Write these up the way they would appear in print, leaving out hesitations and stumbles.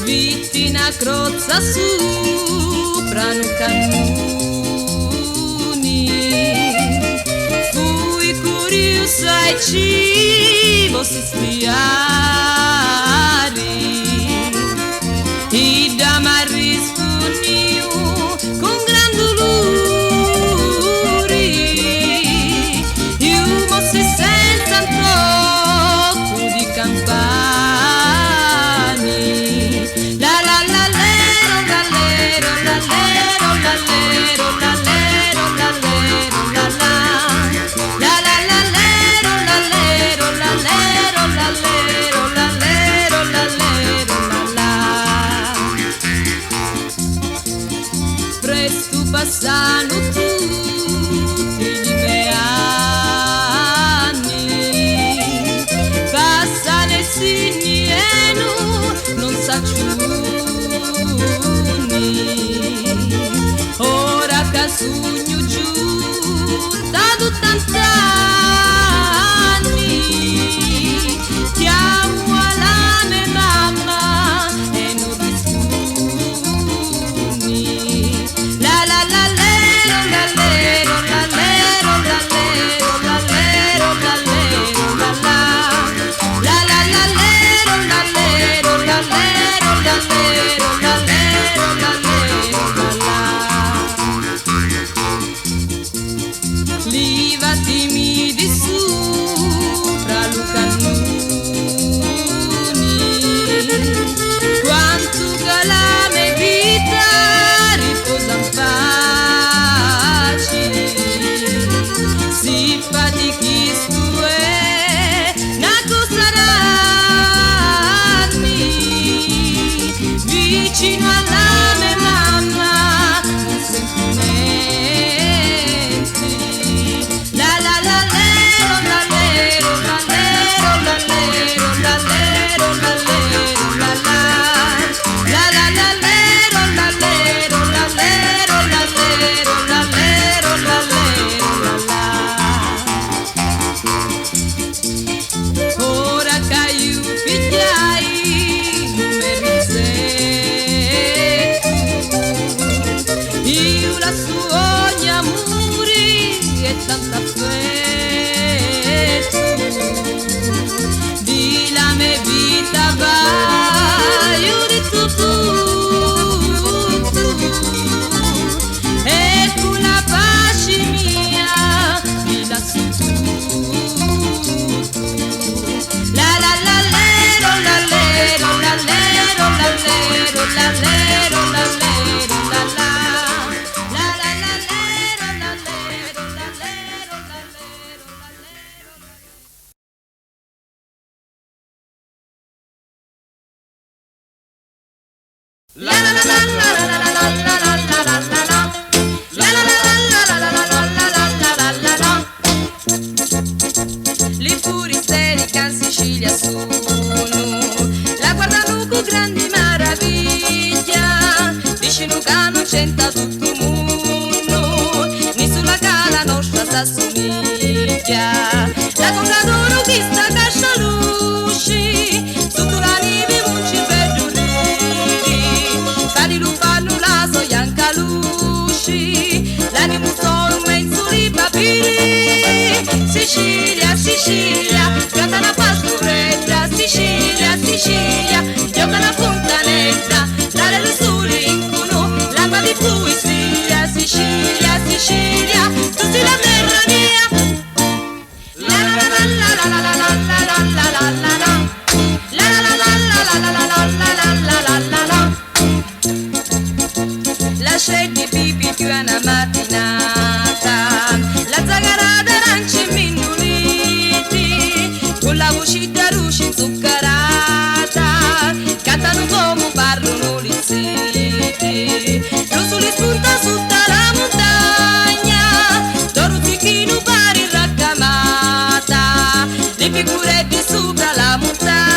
Vittina crozza sopra un cannoni, fui curiosa e cibo si spiari, e da mi rispondiu con gran dolori, io mossi senza un troppo di campani. La la la lero, la lero, la lero, la lero, la lero, la lero, la la. La la la lero, la lero, la lero, la lero, la lero, la lero, la la. Presto passano tutti i miei anni, passano e segni e non sa più. Ora che sogno giù da 80 anni, chiamo alla mia mamma e non rispondi. La la la lero, la lero, la lero, la lero, la lero, la lero, la la. La la la lero, la lero, la lero, la lero, la lero, la lero, la la. Livatimi di sopra Lucannoni, quanto che la mia vita riposa in pace, si fatichisto è una cosa rarmi, vicino alla mia mamma non sento niente. La la la lero, la lero, la lero, la lero, la lero, la lero, la la. La la la lero, la lero, la lero, la lero, la lero, la lero, la la. Ora che io pigliai io la sogno amore e tanta affetto, di la mia vita vai io di tutto, e con la pace mia mi la tutto. La la la lero, la lero, la lero, la lero, la lero, la lero, la la. La la la lero, la lero, la lero, la lero, la lero. La la la la la la la la la la la la la. La la la la la la la la la la la. Le furisteriche in Sicilia sono, la guardano con grande meraviglia, vicino che non c'entra tutto il mondo, nessuna che la nostra s'assomiglia. La congadoro che sta cascia luci, sotto la neve munci per giurire, fari lo fanno la so bianca luci, l'animo sono mezzo di papiri. Sicilia, Sicilia, canta una pastorella, Sicilia, Sicilia, gioca una fontanella, dare lo sole incono, l'acqua di poesia, Sicilia, Sicilia, tu sei la terra mia. La la la la la la la la la la la la la. La la la la la la la la la la la la. La scegli pipi più a una mattinata, la zagara d'arancia e mindoliti, con la voce da luce inzuccherata, cantano come parlano gli ziti. Lo sole spunta sotto la montagna, d'oro zicchino pari raccamata, le figurette sopra la montagna.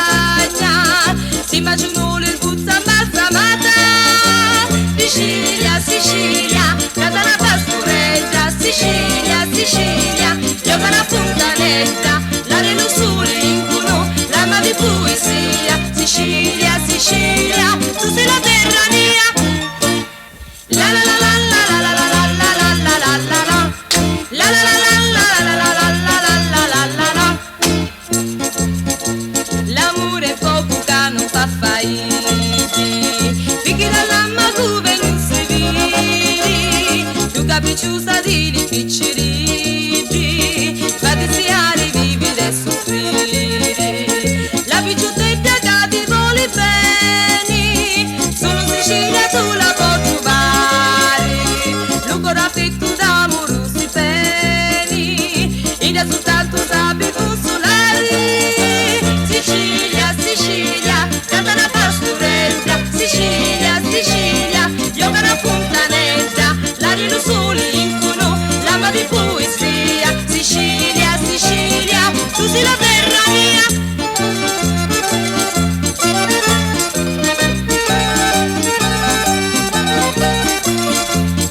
tu sei la terra mia.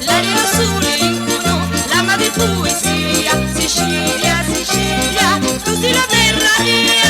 L'aria azzurra incono, l'ama di poesia, Sicilia, Sicilia, tu sei la terra mia.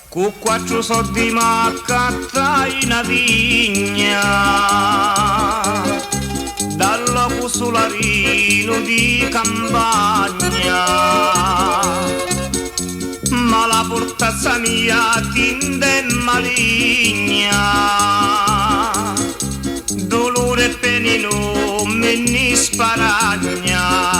Con 4 soldi m'accattai una vigna dal suolarino di campagna, ma la portazza mia tinde maligna, dolore e penino me ne sparagna.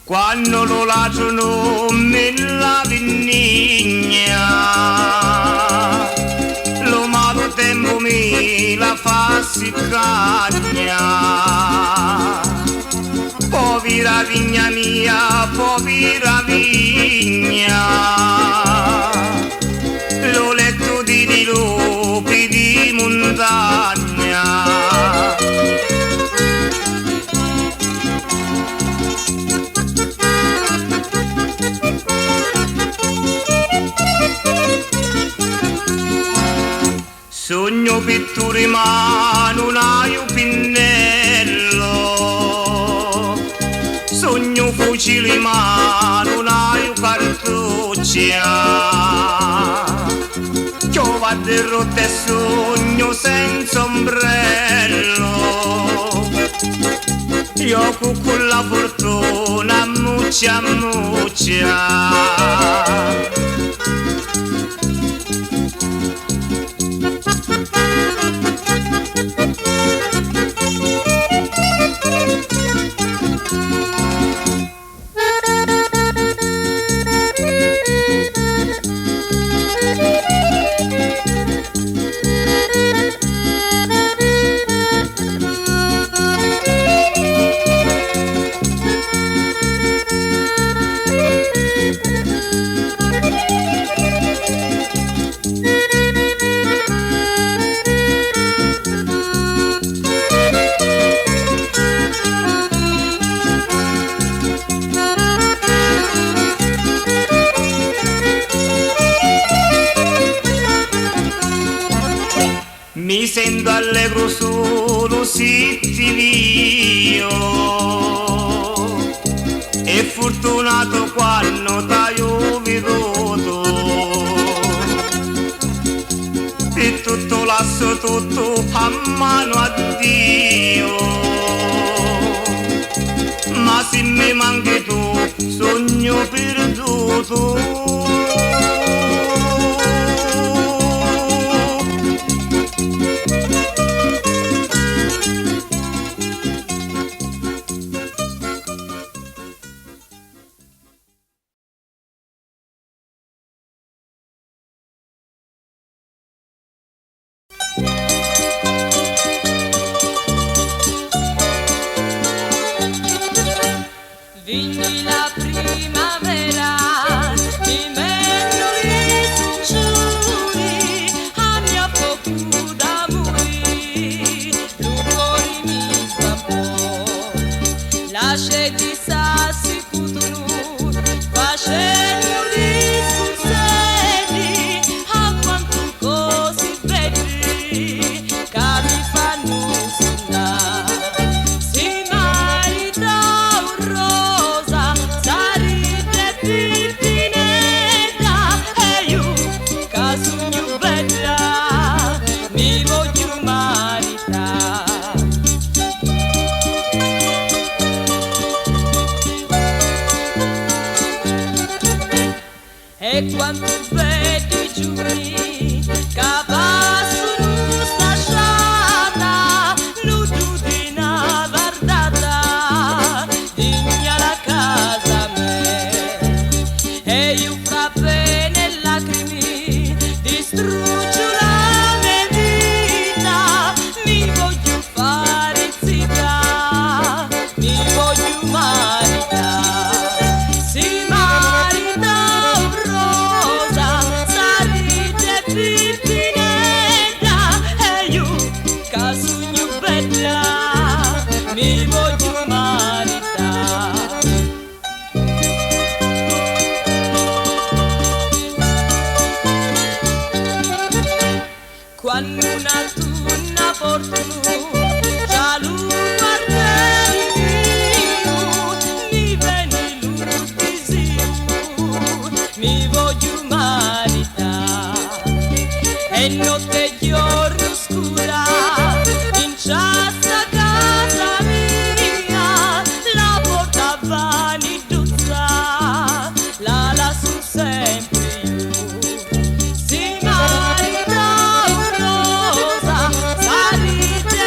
Quando lo lasciano nella vigna, lo malo tempo mi la fa siccagna. Povera vigna mia, povera vigna, l'ho letto di lupi di montagna. Sogno pitture ma non hai un pinnello, sogno fucili ma non hai un cartuccia, chiovate rotte e sogno senza ombrello, io con la fortuna muccia muccia. Mi sento allegro solo se ti vedo, e fortunato quando t'ho veduto, e tutto lascio tutto a mano a Dio, ma se mi manchi tu sogno perduto. Vigni la primavera, mi metto gli succiuri, a mia poco d'amori, l'umore mi scappò, lasciati sassi futuro, facendo discorsetti, a quanto così belli, che mi fanno sognare. E quando vedo i giorni che passano stasciata, nudo di una guardata, digna la casa me, e io fra pene e lacrime distruggo la mia vita, mi voglio fare zità, mi voglio maritare. Mi voglio maritare. Quando una tunna portano già l'umartello, mi viene l'urtisio, mi voglio maritare. E notte e giorno scura in ciasta casa mia, la porta vanituzza, la lasso sempre io. Si marita rosa, salite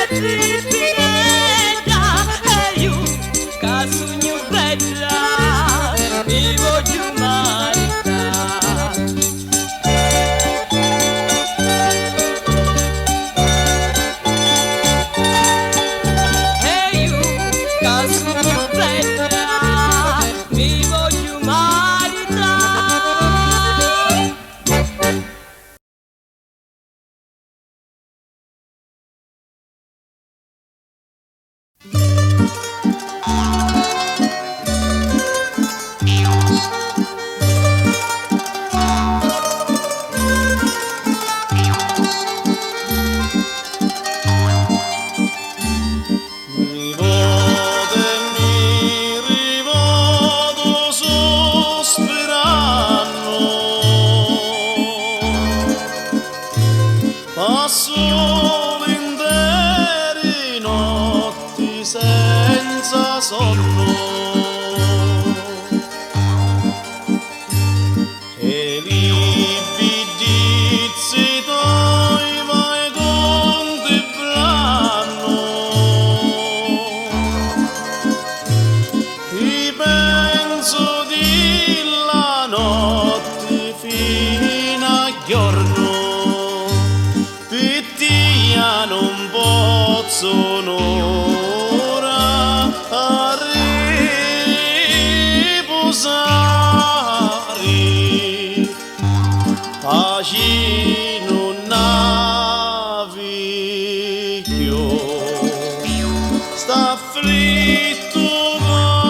non possono ora riposare, pace non navigio, sta afflitto cuore.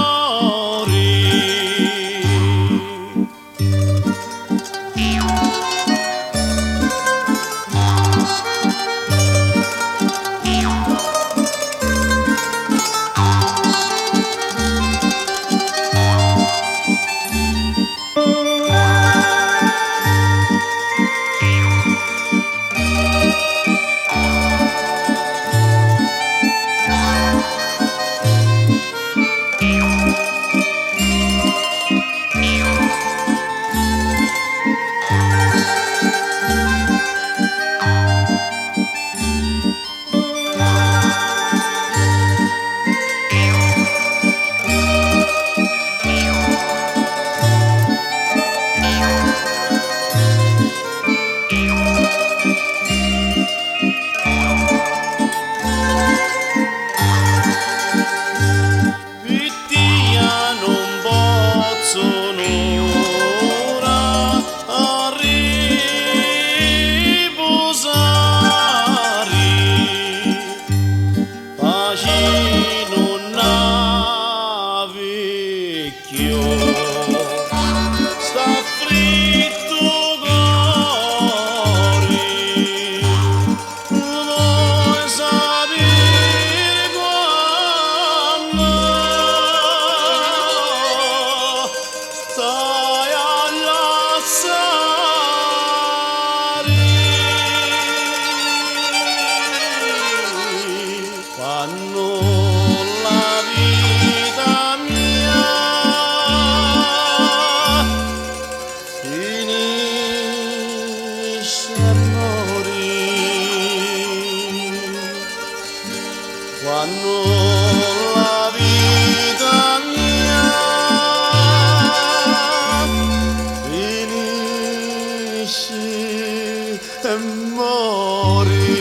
Vittia non possono ora riposare, pace non navigio, sta afflitto cuore. Vuoi sapere quando stai a lasciare, quando la vita mia finisce a morire, quando la vita mia finisce a morire.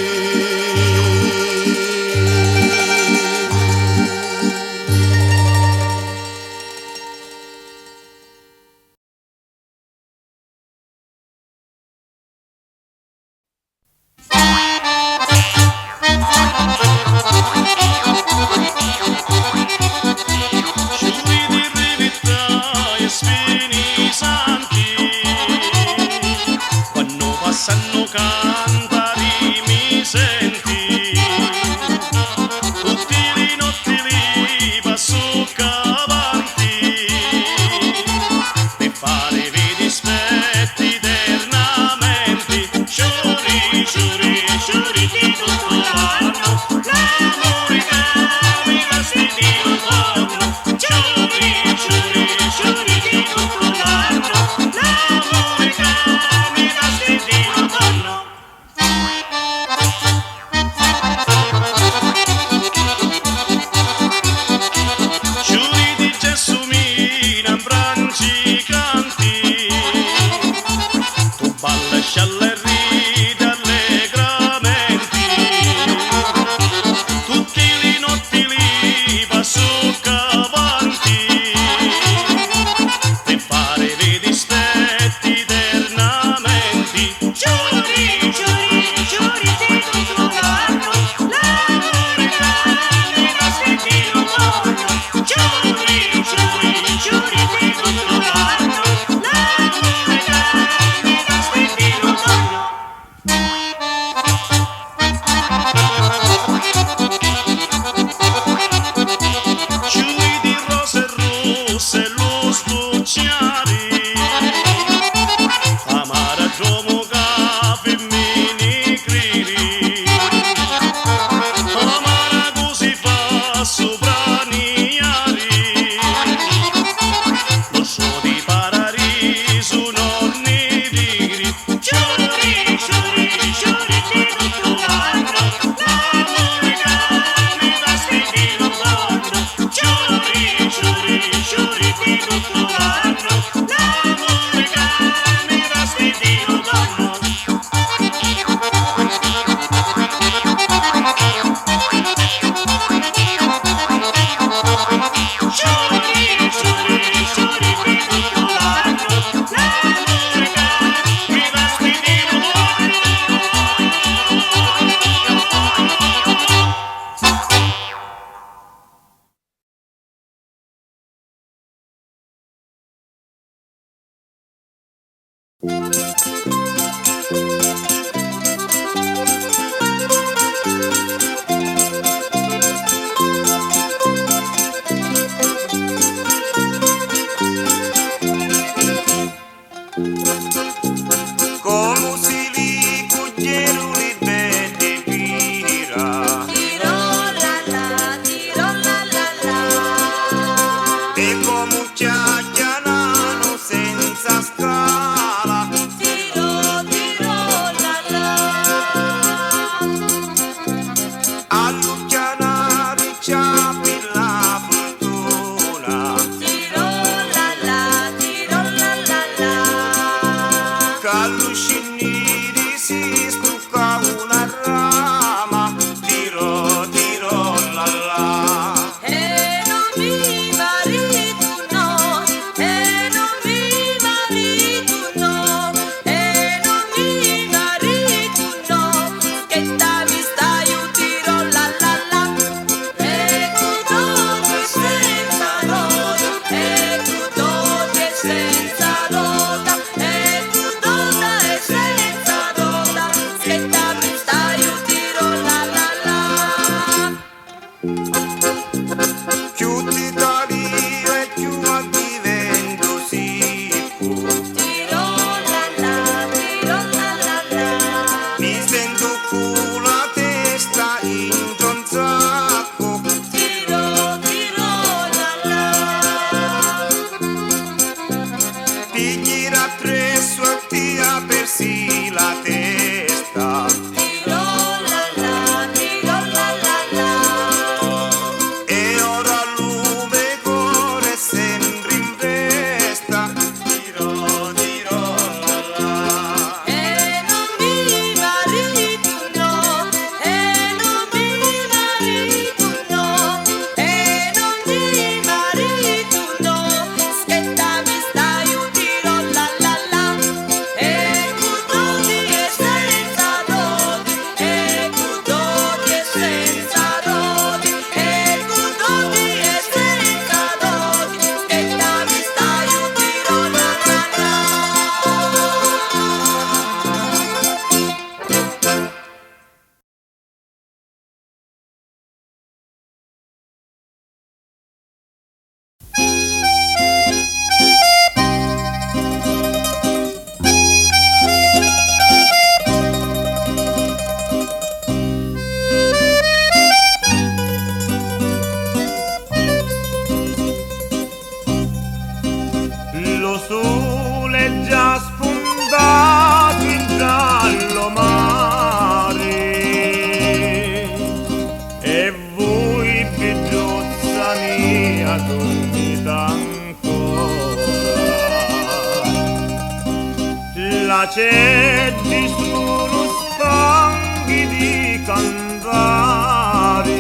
uccelli sono stanchi di cantare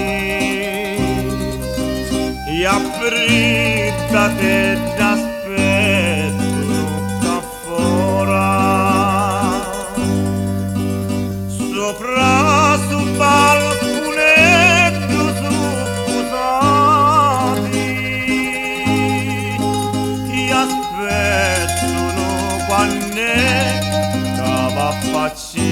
e affritta te t'aspettano qua fuori sopra sul balconetto supposati ti aspettano quando stava affacciati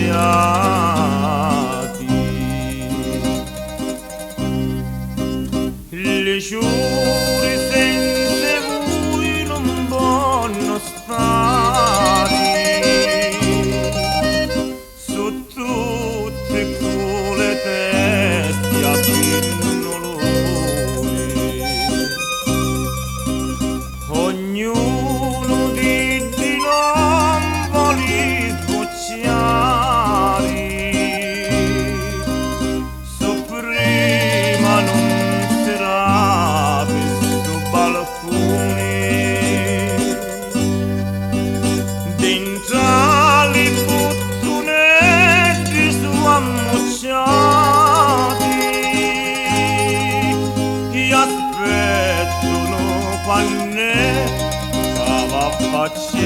le giure senza voi non vanno stare su tutte quelle teste a pinnolone ognuno di non vuole sbocciare su prima non sarà questo balcone dentro le bottonetti su ammucciati che aspettano quando stava affacciati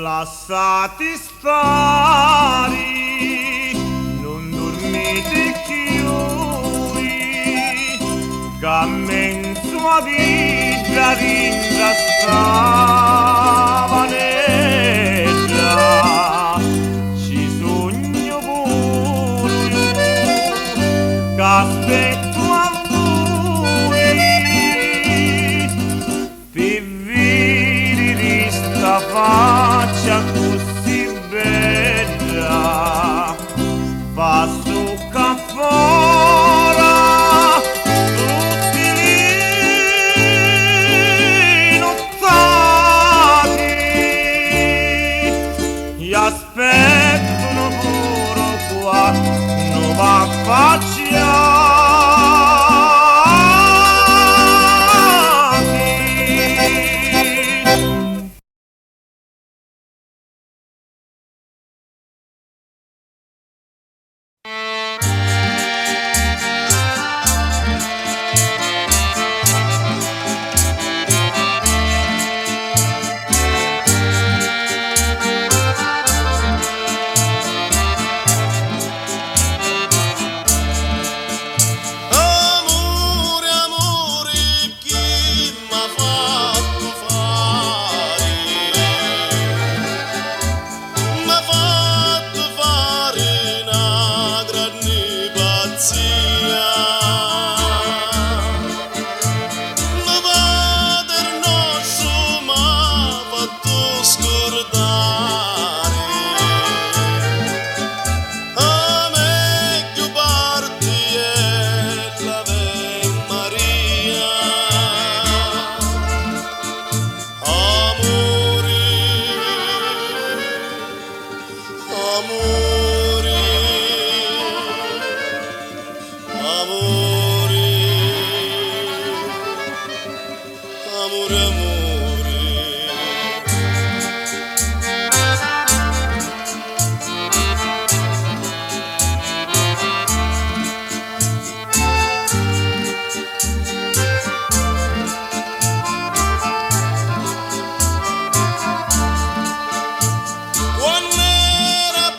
lasciati stare non dormite chiudi che mezzo a vita rinda stavanetta ci sogno pure che aspetto a voi per vedere sta faccia così bella passo qua fuori tutti lì nottati e aspettano pure qua non va affacciati. Amore, amore, chi m'ha fatto fare? M'ha fatto fare una grande pazzia. Ma Padre nostro m'ha fatto scordare. A meglio parti è l'Ave Maria. Amore, amore, amore, amore, amore. Quando era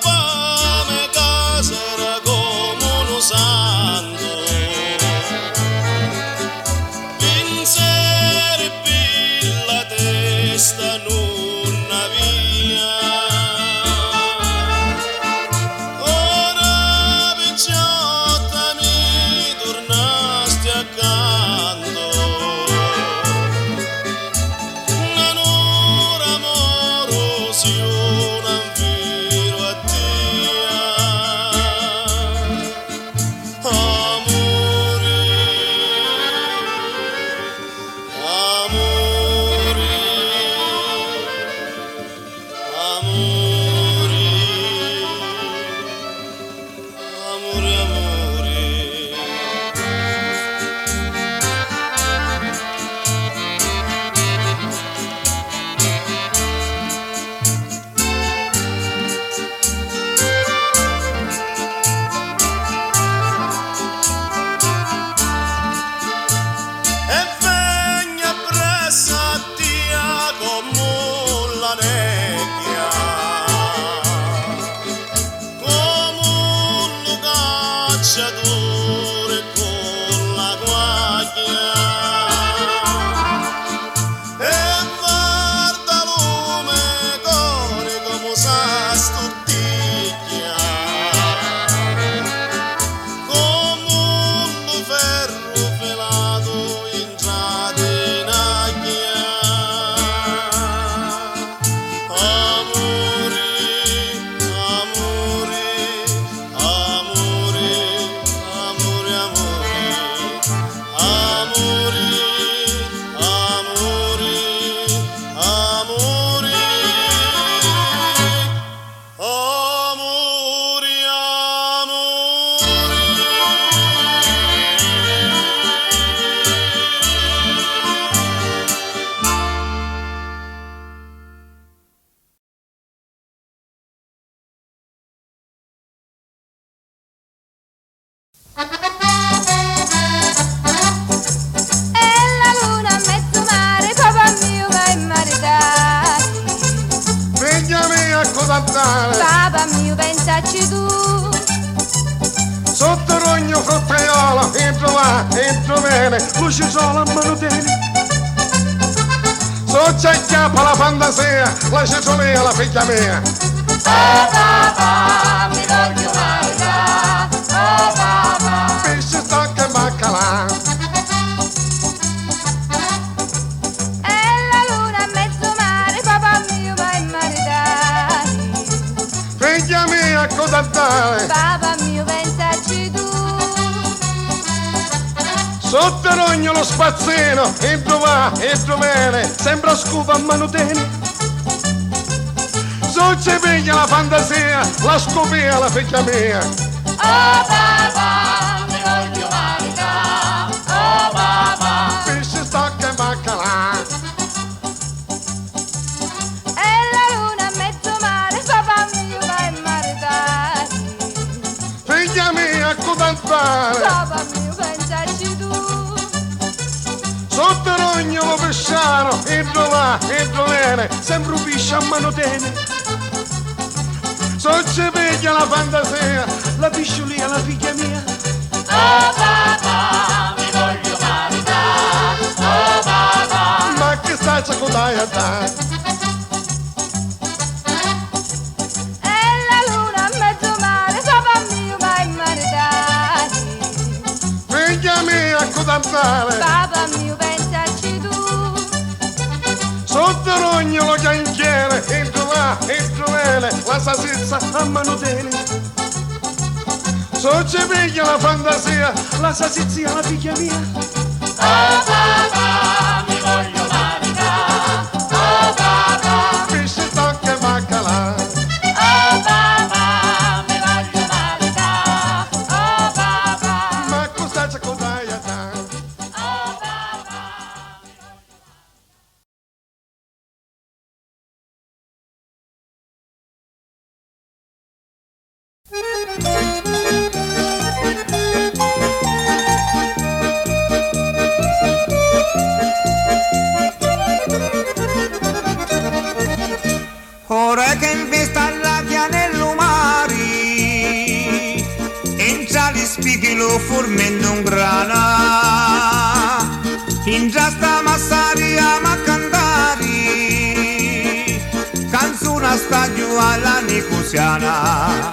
E la luna a mezzo mare, papà mio va in maritare. Figlia mia, cosa andare? Papà mio, pensaci tu. Sotto rogno frutteiola, entro là, entro bene, luce sola a mano tieni. So c'è chiappa la fantasia, la cesolea, la figlia mia. Oh papà, mi voglio maritare. Oh papà. Pesce stocca e baccalà. E la luna a mezzo mare, papà mio va in maritare. Figlia mia, cosa andare? Papà mio, pensaci tu. Sotto rogno lo spazzino, entro va, entro bene, sembra scupa a mano tieni. So c'è piglia la fantasia, la scopia, la figlia mia. Oh papà, mi voglio maritare. Oh papà. Pesce stocca e baccalà. E la luna a mezzo mare, papà mio va in maritare. Figlia mia, cosa andare? Papà mio, pensaci tu. Sotto rogno lo pesciano, entro là, entro bene, sembra un piscio a mano tieni. So c'è piglia la fantasia, la pisciolina, la figlia mia. Oh papà, mi voglio maritare. Oh papà. Ma che stai a codai a dare? E la luna a mezzo mare, papà mio va in maritare. Figlia mia, cosa andare? Papà mio, pensaci tu. Sotto rogno lo chianchiere, entro là, entro bene, la salsiccia a mano tieni. So c'è piglia la fantasia, la salsiccia, la figlia mia. Oh papà, mi voglio maritare. Oh papà. Pesce stocca e baccalà. Oh papà, mi voglio maritare. Oh papà. Ma cosa c'è codai a dare? Oh papà. Ora che in vista la pianello mari, entra gli spighi lo formendo un grana, in già sta massaria ma cantari, canzone sta giù alla nicusiana.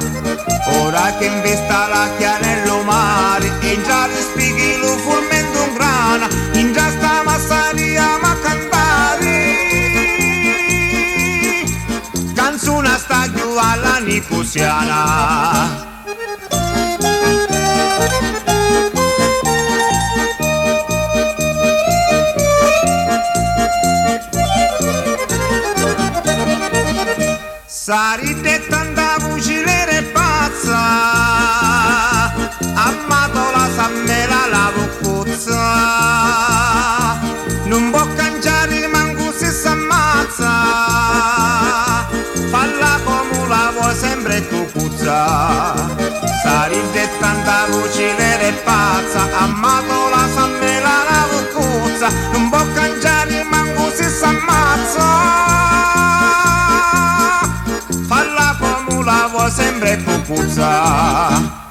Ora che in vista la pianello mari, entra gli spighi lo formendo un grana, in già sta massaria ma cantari, canzone sta giù alla nicusiana. Sarite tanta fucilere pazza, amato la sammela la vuccuzza, non può cangiare manco se s'ammazza, falla come la vuoi sempre cucuzza. Sarite tanta fucilere pazza, amato la sammela la vuccuzza, non può cangiare manco se s'ammazza, falla come la vuoi sempre cucuzza.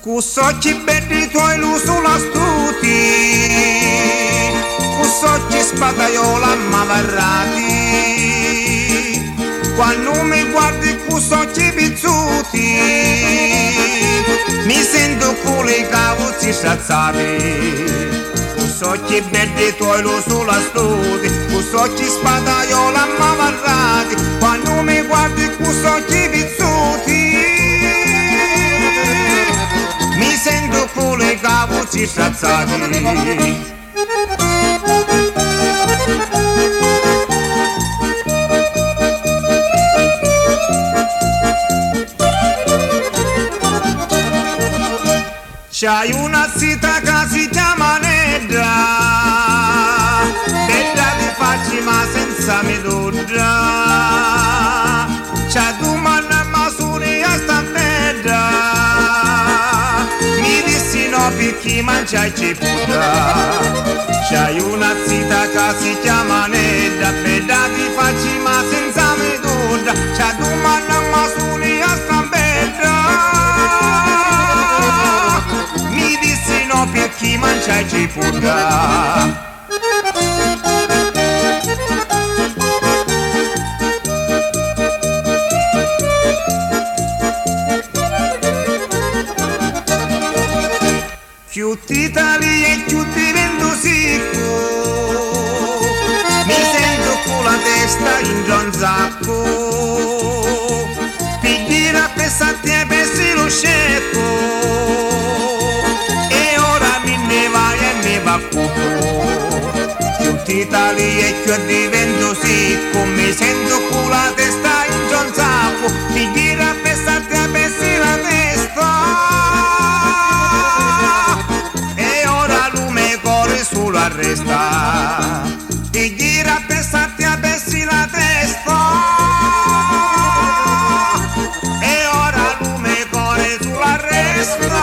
Cussocci belli tuoi lu sulla stuti, cussocci spadaiola mavarrati, quando mi guardi cussocci pizzuti, mi sento con i cavuzzi strazzati. Cussocci belli tuoi lu sulla stuti, cussocci spadaiola mavarrati, quando mi guardi cussocci pizzuti, mi sento con i cavuzzi strazzati. C'hai una zita che si chiama Nedda, ma senza mi dura, c'è domanda ma suni a stampedda, mi dissi no perché mangiai ciputa. C'hai una zita che si chiama Nedda, bella ti facci ma senza mi dura, c'è domanda ma suni a stampedda, mi dissi no perché mangiai ciputa. Chiuttita lì e chiutti vendo sicco, mi sento con la testa in gianzacco, pigliera pesati e pessi lo scecco, e ora mi ne vai e mi va cupo. Chiuttita lì e chiutti vendo sicco, mi sento con la testa in gianzacco, pigliera pesati e pessi la testa. Sulla resta ti gira pensati a bessi la testa e ora lume corre sulla resta.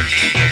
Thank you.